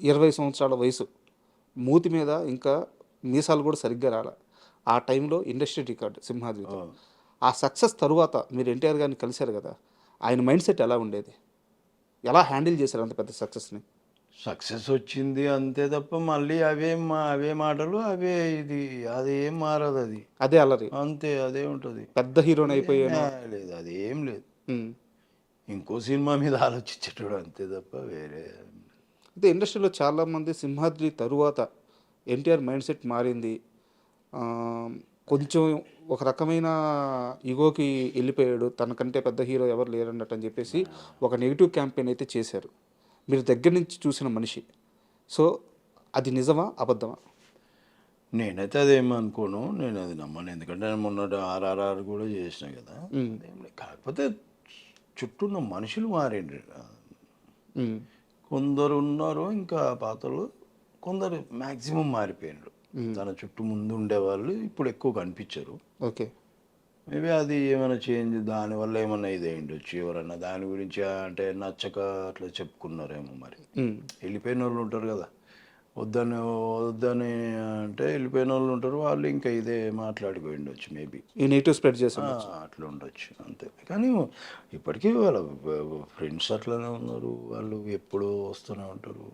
20 సంవత్సరాల వయసు, మూతి మీద ఇంకా మీసాలు కూడా సరిగ్గా రాల. ఆ టైంలో ఇండస్ట్రీ రికార్డ్ సింహాద్రితో. ఆ సక్సెస్ తరువాత మీరు ఎన్టీఆర్ గారిని కలిశారు కదా, ఆయన మైండ్ సెట్ ఎలా ఉండేది? ఎలా హ్యాండిల్ చేశారు అంత పెద్ద సక్సెస్ని? సక్సెస్ వచ్చింది అంతే తప్ప మళ్ళీ అవే మాటలు అవే ఇది అదేం మారదు అది. అదే అల్లరి, అంతే అదే ఉంటుంది. పెద్ద హీరోని అయిపోయాను. లేదు అదేం లేదు. ఉమ్. ఇంకో సినిమా మీద ఆలోచించేటోడు అంతే తప్ప వేరే. అయితే ఇండస్ట్రీలో చాలామంది సింహాద్రి తరువాత ఎన్టీఆర్ మైండ్ సెట్ మారింది, ఆ, కొంచెం ఒక రకమైన ఈగోకి వెళ్ళిపోయాడు, తనకంటే పెద్ద హీరో ఎవరు లేరన్నట్టు అని చెప్పేసి ఒక నెగిటివ్ క్యాంపెయిన్ అయితే చేశారు. మీరు దగ్గర నుంచి చూసిన మనిషి, సో అది నిజమా అబద్ధమా? నేనైతే అదేమనుకోను, నేను అది నమ్మను. ఎందుకంటే నేను మొన్న RRR కూడా చేసిన కదా. అదేం లేదు. కాకపోతే చుట్టూ ఉన్న మనుషులు మారిండ్రు. కొందరు ఉన్నారు ఇంకా పాతలు, కొందరు మ్యాక్సిమం మారిపోయినారు. తన చుట్టూ ముందు ఉండేవాళ్ళు ఇప్పుడు ఎక్కువ కనిపించరు. ఓకే. మేబీ అది ఏమైనా చేంజ్, దానివల్ల ఏమైనా ఇది అయ్యిండొచ్చు. ఎవరన్నా దాని గురించి అంటే నచ్చక అట్లా చెప్పుకున్నారేమో మరి. వెళ్ళిపోయిన వాళ్ళు ఉంటారు కదా, వద్దని వద్దని అంటే వెళ్ళిపోయిన వాళ్ళు ఉంటారు, వాళ్ళు ఇంకా ఇదే మాట్లాడిపోయి ఉండొచ్చు మేబీ. ఈ నెగిటివ్ స్ప్రెడ్ చేశారు. అట్లా ఉండొచ్చు అంతే. కానీ ఇప్పటికీ వాళ్ళ ఫ్రెండ్స్ అట్లనే ఉన్నారు, వాళ్ళు ఎప్పుడూ వస్తూనే ఉంటారు.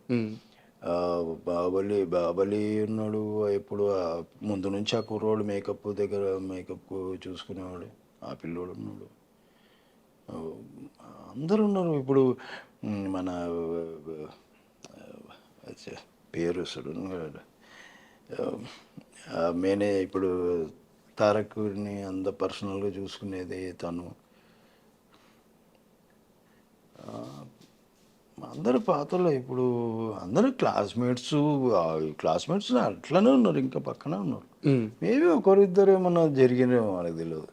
బాబలి ఉన్నాడు ఎప్పుడు, ముందు నుంచి ఆ కుర్రోడు మేకప్ దగ్గర మేకప్ చూసుకునేవాడు, ఆ పిల్లోడు ఉన్నాడు, అందరు ఉన్నారు. ఇప్పుడు మన పేరు మేనే ఇప్పుడు తారక్ని అంత పర్సనల్గా చూసుకునేది తను. అందరూ పాతలో ఇప్పుడు అందరూ క్లాస్మేట్స్ అట్లనే ఉన్నారు, ఇంకా పక్కనే ఉన్నారు. మేబీ ఒకరిద్దరు ఏమన్నా జరిగినేమో మనకు తెలియదు.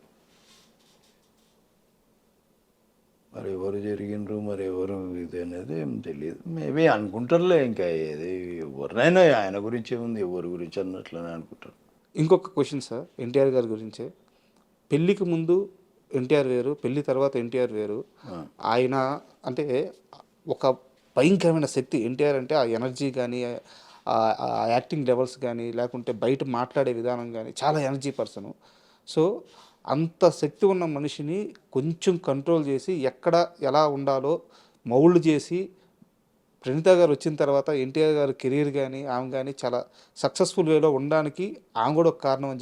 మరి ఎవరు జరిగినరు మరి ఎవరు ఇది అనేది ఏం తెలియదు. మేబీ అనుకుంటారులే, ఇంకా ఏది ఎవరినైనా ఆయన గురించి ఏముంది, ఎవరి గురించి అన్నట్లనే అనుకుంటారు. ఇంకొక క్వశ్చన్ సార్, ఎన్టీఆర్ గారి గురించే. పెళ్ళికి ముందు ఎన్టీఆర్ వేరు, పెళ్ళి తర్వాత ఎన్టీఆర్ వేరు. ఆయన అంటే ఒక భయంకరమైన శక్తి ఎన్టీఆర్ అంటే, ఆ ఎనర్జీ కానీ, ఆ యాక్టింగ్ లెవెల్స్ కానీ, లేకుంటే బయట మాట్లాడే విధానం కానీ చాలా ఎనర్జీ పర్సను. సో అంత శక్తి ఉన్న మనిషిని కొంచెం కంట్రోల్ చేసి ఎక్కడ ఎలా ఉండాలో మౌల్డ్ చేసి, ప్రణీత గారు వచ్చిన తర్వాత ఎన్టీఆర్ గారి కెరీర్ కానీ ఆమె కానీ చాలా సక్సెస్ఫుల్ వేలో ఉండడానికి ఆమె కూడా ఒక కారణం అని చెప్పి